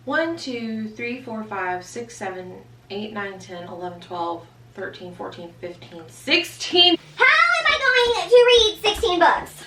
1, 2, 3, 4, 5, 6, 7, 8, 9, 10, 11, 12, 13, 14, 15, 16. How am I going to read 16 books?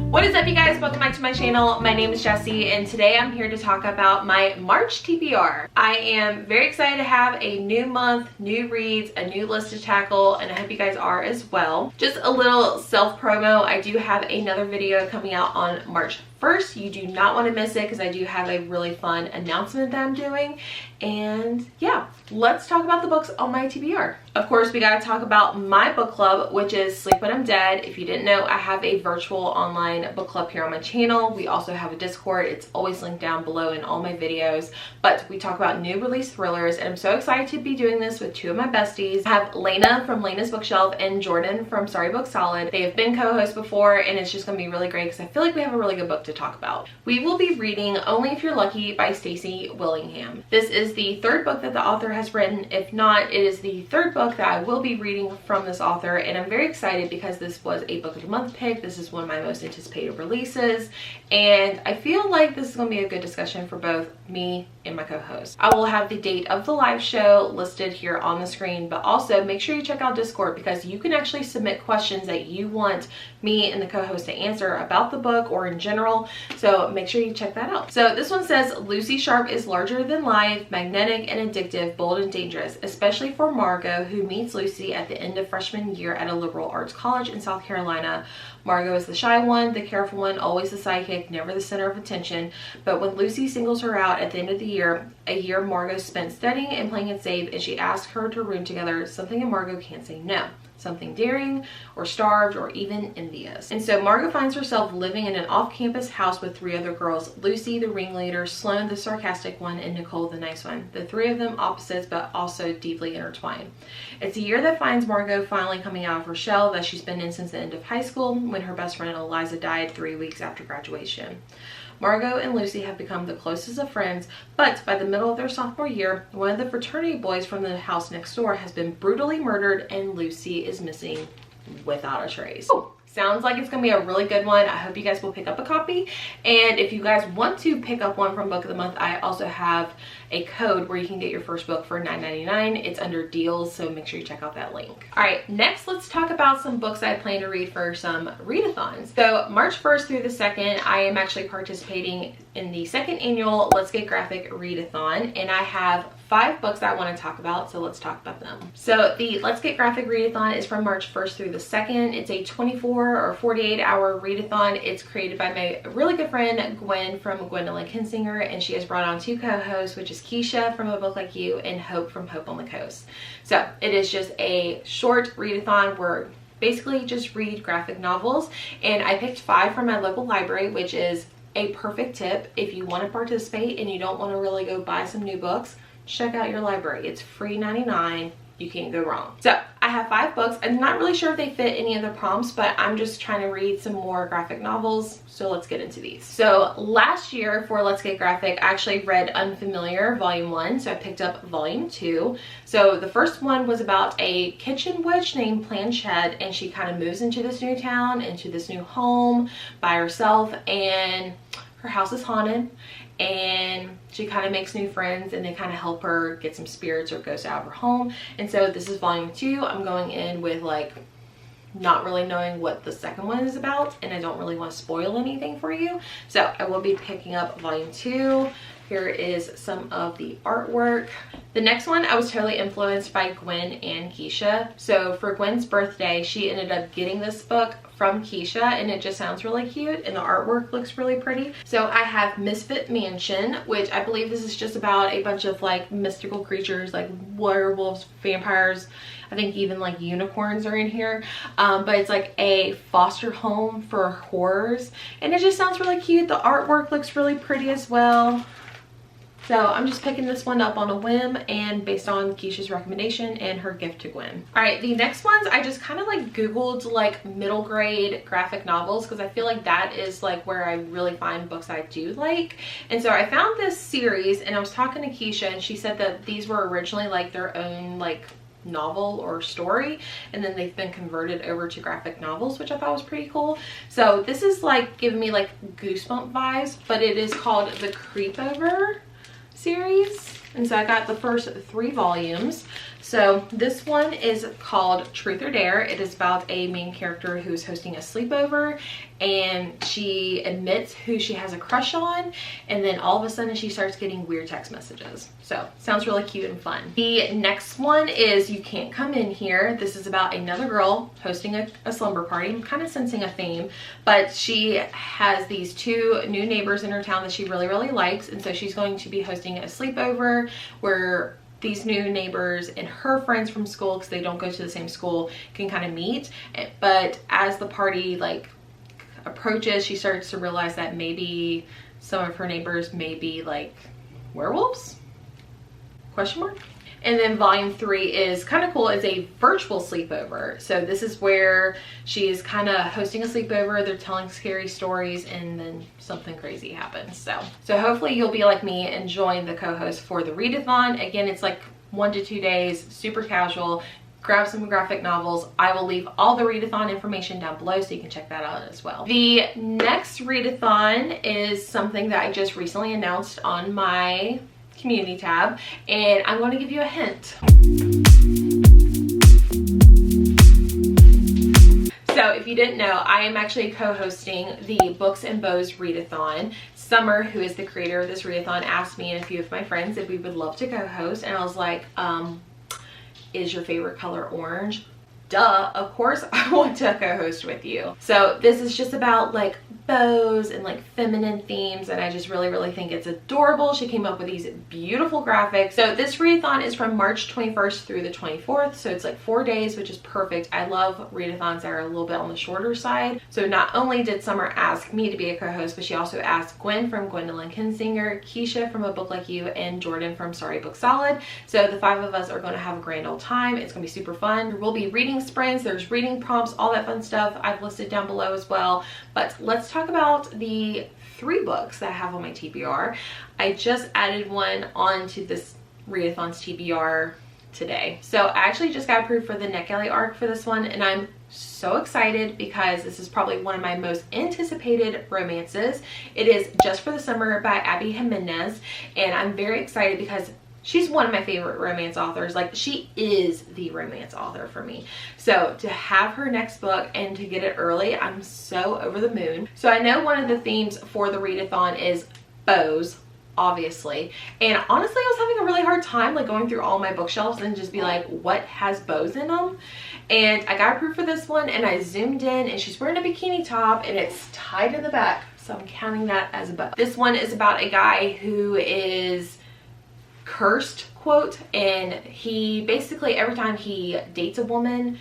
What is up, you guys? Welcome back to my channel. My name is Jessie, and today I'm here to talk about my March TBR. I am very excited to have a new month, new reads, a new list to tackle, and I hope you guys are as well. Just a little self-promo. I do have another video coming out on March 1st. You do not want to miss it because I do have a really fun announcement that I'm doing. And yeah, let's talk about the books on my TBR. Of course, we got to talk about my book club, which is Sleep When I'm Dead. If you didn't know, I have a virtual online book club here on my channel. We also have a Discord. It's always linked down below in all my videos. But we talk about new release thrillers, and I'm so excited to be doing this with two of my besties. I have Lena from Lena's Bookshelf and Jordan from Sorry Book Solid. They have been co-hosts before, and it's just going to be really great because I feel like we have a really good book to talk about. We will be reading Only If You're Lucky by Stacey Willingham. This is the third book that the author has written. If not, it is the third book that I will be reading from this author, and I'm very excited because this was a book of the month pick. This is one of my most anticipated releases, and I feel like this is going to be a good discussion for both me and my co-host. I will have the date of the live show listed here on the screen, but also make sure you check out Discord because you can actually submit questions that you want me and the co-host to answer about the book or in general, so make sure you check that out. So this one says, Lucy Sharp is larger than life, magnetic and addictive, bold and dangerous, especially for Margot, who meets Lucy at the end of freshman year at a liberal arts college in South Carolina. Margot is the shy one, the careful one, always the sidekick, never the center of attention. But when Lucy singles her out at the end of the year, a year Margot spent studying and playing it safe, and she asks her to room together, something in Margot can't say no. Something daring or starved or even envious. And so Margot finds herself living in an off-campus house with three other girls: Lucy, the ringleader, Sloane, the sarcastic one, and Nicole, the nice one. The three of them opposites, but also deeply intertwined. It's a year that finds Margot finally coming out of her shell that she's been in since the end of high school, when her best friend Eliza died 3 weeks after graduation. Margot and Lucy have become the closest of friends, but by the middle of their sophomore year, one of the fraternity boys from the house next door has been brutally murdered, and Lucy is missing without a trace. Sounds like it's gonna be a really good one. I hope you guys will pick up a copy, and if you guys want to pick up one from Book of the Month, I also have a code where you can get your first book for $9.99. It's under deals, so make sure you check out that link. All right, next let's talk about some books I plan to read for some readathons. So March 1st through the 2nd, I am actually participating in the second annual Let's Get Graphic Readathon, and I have 5 books that I want to talk about, so let's talk about them. So the Let's Get Graphic Readathon is from March 1st through the 2nd. It's a 24 or 48 hour readathon. It's created by my really good friend Gwen from GwendolynKensinger, and she has brought on 2 co-hosts, which is Keisha from A Book Like You and Hope from Hope on the Coast. So it is just a short readathon where basically just read graphic novels, and I picked 5 from my local library, which is a perfect tip if you want to participate and you don't want to really go buy some new books. Check out your library. It's free 99. You can't go wrong. So I have 5 books. I'm not really sure if they fit any of the prompts, but I'm just trying to read some more graphic novels, so let's get into these. So last year for Let's Get Graphic, I actually read Unfamiliar Volume 1, so I picked up Volume 2. So the first one was about a kitchen witch named Planchette, and she kind of moves into this new town, into this new home by herself, and her house is haunted, and she kind of makes new friends, and they kind of help her get some spirits or ghosts out of her home. And so this is Volume 2. I'm going in with like not really knowing what the second one is about, and I don't really want to spoil anything for you, so I will be picking up Volume 2. Here is some of the artwork. The next one, I was totally influenced by Gwen and Keisha. So for Gwen's birthday, she ended up getting this book from Keisha, and it just sounds really cute, and the artwork looks really pretty. So I have Misfit Mansion, which I believe this is just about a bunch of like mystical creatures like werewolves, vampires, I think even like unicorns are in here, but it's like a foster home for horrors, and it just sounds really cute. The artwork looks really pretty as well. So I'm just picking this one up on a whim and based on Keisha's recommendation and her gift to Gwen. All right, the next ones I just kind of like Googled like middle grade graphic novels because I feel like that is like where I really find books I do like. And so I found this series and I was talking to Keisha and she said that these were originally like their own like novel or story, and then they've been converted over to graphic novels, which I thought was pretty cool. So this is like giving me like Goosebump vibes, but it is called the Creepover series, and so I got the first 3 volumes. So this one is called Truth or Dare. It is about a main character who's hosting a sleepover, and she admits who she has a crush on, and then all of a sudden she starts getting weird text messages. So sounds really cute and fun. The next one is You Can't Come In Here. This is about another girl hosting a slumber party. I'm kind of sensing a theme, but she has these 2 new neighbors in her town that she really likes, and so she's going to be hosting a sleepover where these new neighbors and her friends from school, because they don't go to the same school, can kind of meet. But as the party like approaches, she starts to realize that maybe some of her neighbors may be like werewolves? Question mark? And then volume 3 is kind of cool. It's a virtual sleepover. So this is where she is kind of hosting a sleepover. They're telling scary stories, and then something crazy happens. So hopefully you'll be like me and join the co-host for the Readathon. Again, it's like 1 to 2 days, super casual. Grab some graphic novels. I will leave all the Readathon information down below so you can check that out as well. The next Readathon is something that I just recently announced on my community tab, and I'm going to give you a hint. So if you didn't know, I am actually co-hosting the Books and Bows Readathon. Summer, who is the creator of this Readathon, asked me and a few of my friends if we would love to co-host, and I was like, is your favorite color orange? Duh, of course I want to co-host with you. So this is just about like bows and like feminine themes, and I just really think it's adorable. She came up with these beautiful graphics. So this readathon is from March 21st through the 24th, so it's like 4 days, which is perfect. I love readathons that are a little bit on the shorter side. So not only did Summer ask me to be a co-host, but she also asked Gwen from GwendolynKensinger, Keisha from A Book Like You, and Jordan from Sorry Book Solid. So the 5 of us are going to have a grand old time. It's going to be super fun. There will be reading sprints, there's reading prompts, all that fun stuff I've listed down below as well. But let's talk about the 3 books that I have on my TBR. I just added one onto this Readathon's TBR today. So I actually just got approved for the NetGalley arc for this one, and I'm so excited because this is probably one of my most anticipated romances. It is Just for the Summer by Abby Jimenez, and I'm very excited because she's one of my favorite romance authors. Like, she is the romance author for me. So to have her next book and to get it early, I'm so over the moon. So I know one of the themes for the readathon is bows, obviously. And honestly, I was having a really hard time like going through all my bookshelves and just be like, what has bows in them? And I got approved for this one, and I zoomed in, and she's wearing a bikini top, and it's tied in the back. So I'm counting that as a bow. This one is about a guy who is cursed, quote, and he basically, every time he dates a woman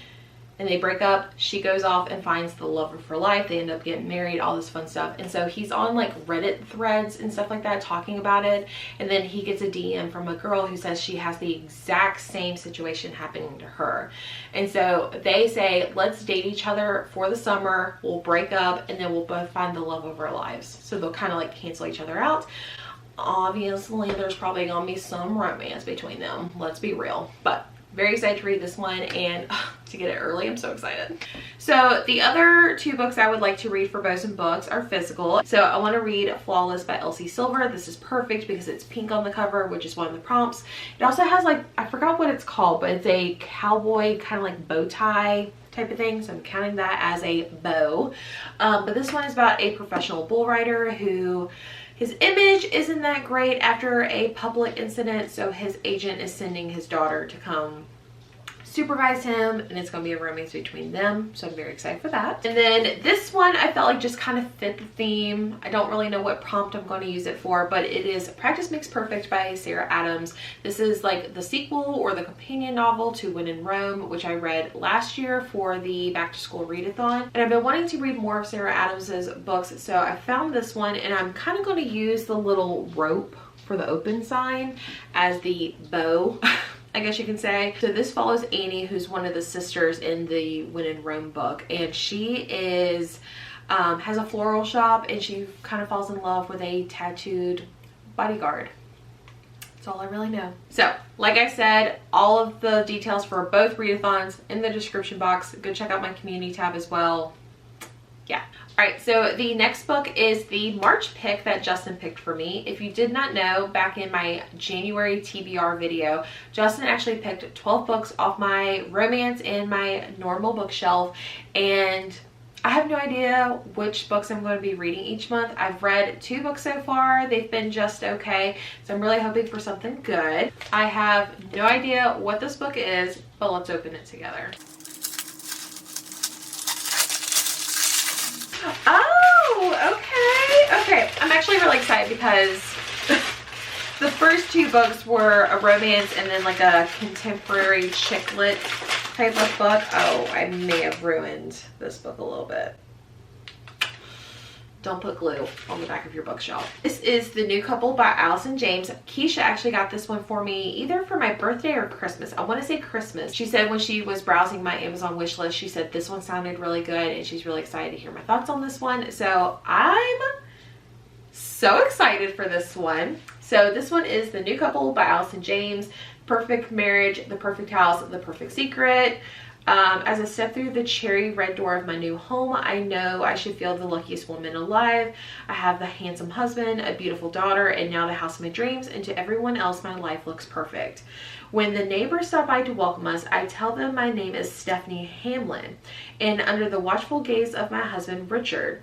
and they break up, she goes off and finds the love of her life. They end up getting married, all this fun stuff. And so he's on like Reddit threads and stuff like that talking about it, and then he gets a DM from a girl who says she has the exact same situation happening to her. And so they say, let's date each other for the summer, we'll break up, and then we'll both find the love of our lives. So they'll kind of like cancel each other out. Obviously there's probably gonna be some romance between them, let's be real, but very excited to read this one, and to get it early, I'm so excited. So the other 2 books I would like to read for Bows and Books are physical. So I want to read Flawless by Elsie Silver. This is perfect because it's pink on the cover, which is one of the prompts. It also has like, I forgot what it's called, but it's a cowboy kind of like bow tie type of thing, so I'm counting that as a bow. But this one is about a professional bull rider who, his image isn't that great after a public incident, so his agent is sending his daughter to come supervise him, and it's going to be a romance between them, so I'm very excited for that. And then this one I felt like just kind of fit the theme. I don't really know what prompt I'm going to use it for, but it is Practice Makes Perfect by Sarah Adams. This is like the sequel or the companion novel to When in Rome, which I read last year for the back to school readathon, and I've been wanting to read more of Sarah Adams's books, so I found this one, and I'm kind of going to use the little rope for the open sign as the bow, I guess you can say. So this follows Annie, who's one of the sisters in the When in Rome book, and she is has a floral shop, and she kind of falls in love with a tattooed bodyguard. That's all I really know. So, like I said, all of the details for both readathons in the description box. Go check out my community tab as well. Yeah. All right, so the next book is the March pick that Justin picked for me. If you did not know, back in my January TBR video, Justin actually picked 12 books off my romance and my normal bookshelf, and I have no idea which books I'm going to be reading each month. I've read 2 books so far. They've been just okay, so I'm really hoping for something good. I have no idea what this book is, but let's open it together. Oh, okay. Okay, I'm actually really excited because the first 2 books were a romance and then like a contemporary chick lit type of book. Oh, I may have ruined this book a little bit. Don't put glue on the back of your bookshelf. This is The New Couple by Allison James. Keisha actually got this one for me either for my birthday or Christmas. I want to say Christmas. She said when she was browsing my Amazon wish list, she said this one sounded really good and she's really excited to hear my thoughts on this one. So I'm so excited for this one. So this one is The New Couple by Allison James. Perfect marriage, the perfect house, the perfect secret. As I step through the cherry red door of my new home, I know I should feel the luckiest woman alive. I have the handsome husband, a beautiful daughter, and now the house of my dreams, and to everyone else, my life looks perfect. When the neighbors stop by to welcome us, I tell them my name is Stephanie Hamlin, and under the watchful gaze of my husband, Richard,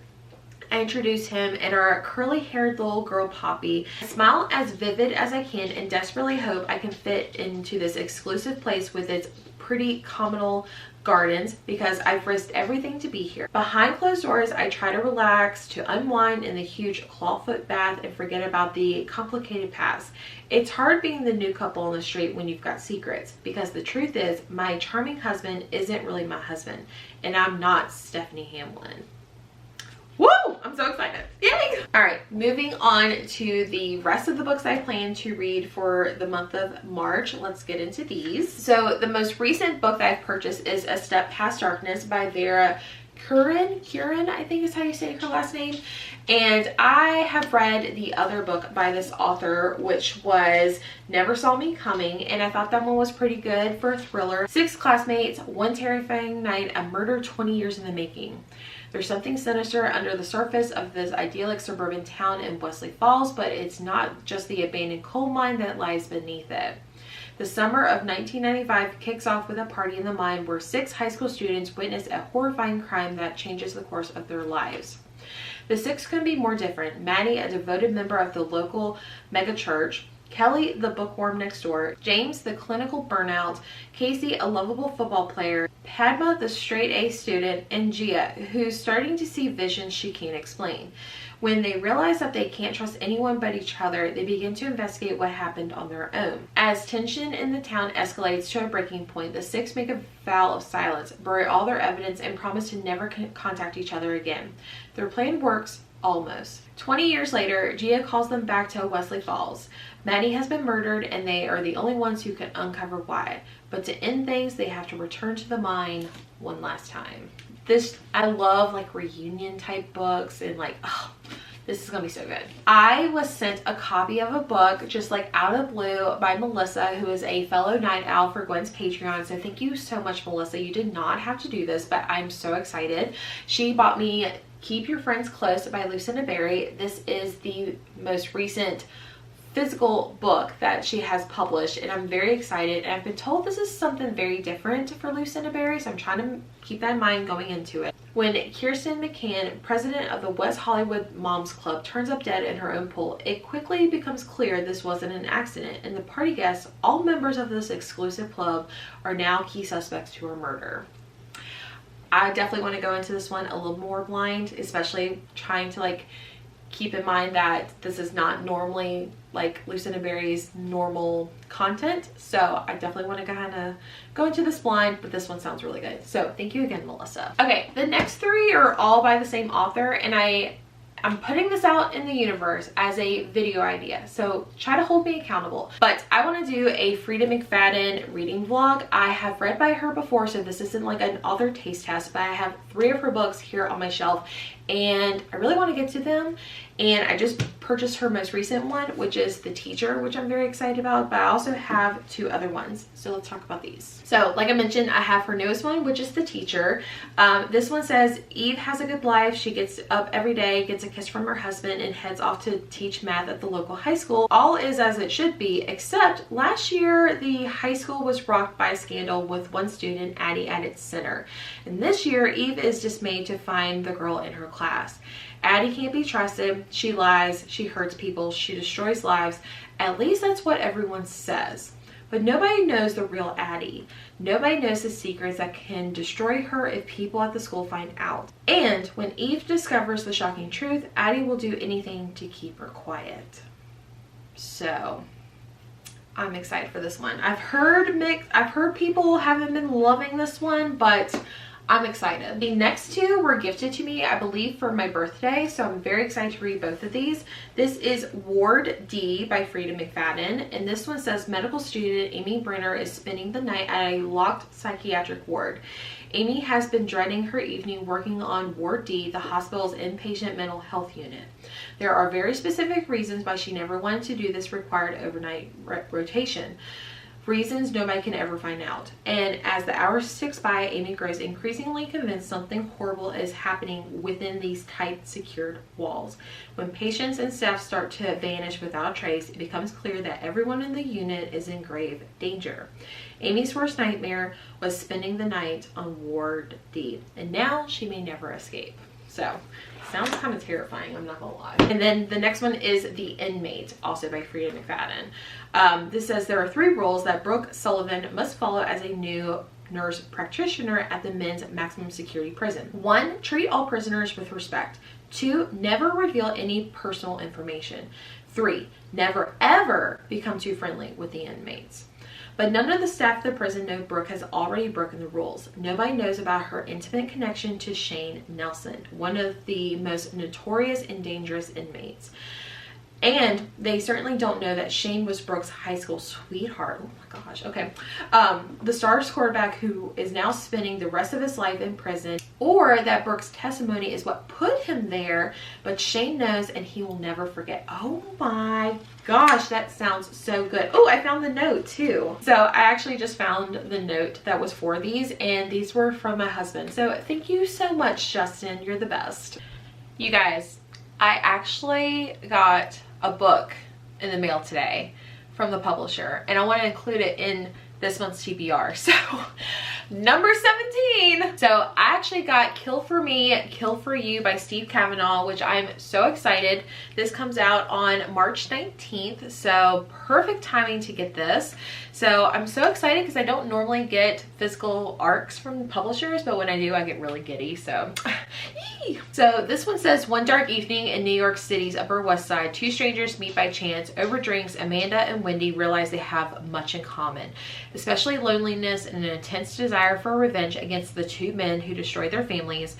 I introduce him and our curly-haired little girl, Poppy. I smile as vivid as I can and desperately hope I can fit into this exclusive place with its pretty communal gardens because I've risked everything to be here. Behind closed doors, I try to relax, to unwind in the huge clawfoot bath and forget about the complicated past. It's hard being the new couple on the street when you've got secrets, because the truth is my charming husband isn't really my husband, and I'm not Stephanie Hamlin. Woo! I'm so excited. Yay! All right, moving on to the rest of the books I plan to read for the month of March. Let's get into these. So the most recent book that I've purchased is A Step Past Darkness by Vera Curran, I think is how you say her last name. And I have read the other book by this author, which was Never Saw Me Coming, and I thought that one was pretty good for a thriller. 6 classmates, one terrifying night, a murder 20 years in the making. There's something sinister under the surface of this idyllic suburban town in Wesley Falls, but it's not just the abandoned coal mine that lies beneath it. The summer of 1995 kicks off with a party in the mine where 6 high school students witness a horrifying crime that changes the course of their lives. The 6 couldn't be more different. Maddie, a devoted member of the local megachurch, Kelly, the bookworm next door, James, the clinical burnout, Casey, a lovable football player, Padma, the straight-A student, and Gia, who's starting to see visions she can't explain. When they realize that they can't trust anyone but each other, they begin to investigate what happened on their own. As tension in the town escalates to a breaking point, the 6 make a vow of silence, bury all their evidence, and promise to never contact each other again. Their plan works, almost. 20 years later, Gia calls them back to Wesley Falls. Maddie has been murdered and they are the only ones who can uncover why. But to end things, they have to return to the mine one last time. I love like reunion type books and like, oh, this is gonna be so good. I was sent a copy of a book just like out of blue by Melissa, who is a fellow night owl for Gwen's Patreon. So thank you so much, Melissa. You did not have to do this, but I'm so excited. She bought me Keep Your Friends Close by Lucinda Berry. This is the most recent physical book that she has published, and I'm very excited, and I've been told this is something very different for Lucinda Berry, so I'm trying to keep that in mind going into it. When Kirsten McCann, president of the West Hollywood Moms Club, turns up dead in her own pool, it quickly becomes clear this wasn't an accident, and the party guests, all members of this exclusive club, are now key suspects to her murder. I definitely want to go into this one a little more blind, especially trying to like keep in mind that this is not normally like Lucinda Berry's normal content. So I definitely want to kind of go into this blind, but this one sounds really good. So thank you again, Melissa. Okay, the next 3 are all by the same author, and I'm putting this out in the universe as a video idea, so try to hold me accountable. But I want to do a Frida McFadden reading vlog. I have read by her before, so this isn't like an author taste test, but I have 3 of her books here on my shelf, and I really want to get to them. And I just purchased her most recent one, which is the Teacher, which I'm very excited about, but I also have 2 other ones. So let's talk about these. So like I mentioned, I have her newest one, which is the Teacher. This one says, Eve has a good life. She gets up every day, gets a kiss from her husband, and heads off to teach math at the local high school. All is as it should be, except last year, the high school was rocked by a scandal with one student, Addie, at its center. And this year, Eve is dismayed to find the girl in her class. Addie can't be trusted. She lies, she hurts people, she destroys lives. At least that's what everyone says. But nobody knows the real Addie. Nobody knows the secrets that can destroy her if people at the school find out. And when Eve discovers the shocking truth, Addie will do anything to keep her quiet. So I'm excited for this one. I've heard people haven't been loving this one, but I'm excited. The next 2 were gifted to me, I believe, for my birthday, so I'm very excited to read both of these. This is Ward D by Freida McFadden, and this one says, medical student Amy Brenner is spending the night at a locked psychiatric ward. Amy has been dreading her evening working on Ward D, the hospital's inpatient mental health unit. There are very specific reasons why she never wanted to do this required overnight rotation. Reasons nobody can ever find out. And as the hours tick by, Amy grows increasingly convinced something horrible is happening within these tight, secured walls. When patients and staff start to vanish without a trace, it becomes clear that everyone in the unit is in grave danger. Amy's worst nightmare was spending the night on Ward D, and now she may never escape. So, sounds kind of terrifying, I'm not gonna lie. And then the next one is The Inmate, also by Freida McFadden. This says, there are 3 rules that Brooke Sullivan must follow as a new nurse practitioner at the men's maximum security prison. 1, treat all prisoners with respect. 2, never reveal any personal information. 3, never ever become too friendly with the inmates. But none of the staff of the prison know Brooke has already broken the rules. Nobody knows about her intimate connection to Shane Nelson, one of the most notorious and dangerous inmates. And they certainly don't know that Shane was Brooke's high school sweetheart. Oh my gosh, okay. The Stars quarterback who is now spending the rest of his life in prison, or that Brooke's testimony is what put him there, but Shane knows and he will never forget. Oh my gosh, that sounds so good. Oh, I found the note too. So I actually just found the note that was for these, and these were from my husband. So thank you so much, Justin. You're the best. You guys, I actually got a book in the mail today from the publisher, and I want to include it in this month's TBR. So number 17. So I actually got Kill for Me, Kill for You by Steve Kavanaugh, which I'm so excited. This comes out on March 19th, so perfect timing to get this. So I'm so excited because I don't normally get physical arcs from publishers, but when I do, I get really giddy. So so this one says, one dark evening in New York City's Upper West Side, 2 strangers meet by chance. Over drinks, Amanda and Wendy realize they have much in common, especially loneliness and an intense desire for revenge against the 2 men who destroyed their families.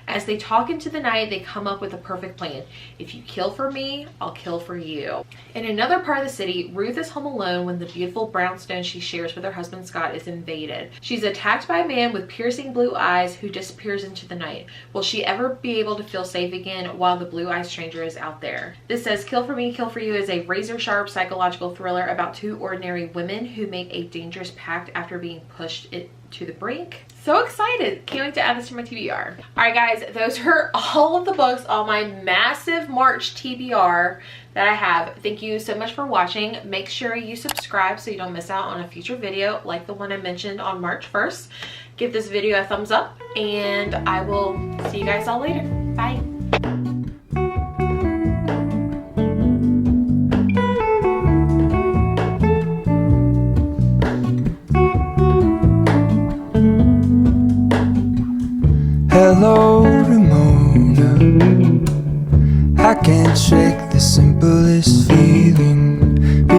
As they talk into the night, they come up with a perfect plan. If you kill for me, I'll kill for you. In another part of the city, Ruth is home alone when the beautiful brownstone she shares with her husband Scott is invaded. She's attacked by a man with piercing blue eyes who disappears into the night. Will she ever be able to feel safe again while the blue-eyed stranger is out there? This says, Kill for Me, Kill for You is a razor-sharp psychological thriller about 2 ordinary women who make a dangerous pact after being pushed to the brink. So excited. Can't wait to add this to my TBR. Alright guys, those are all of the books on my massive March TBR that I have. Thank you so much for watching. Make sure you subscribe so you don't miss out on a future video like the one I mentioned on March 1st. Give this video a thumbs up, and I will see you guys all later. Bye. Hello, Ramona. I can't shake the simplest feeling.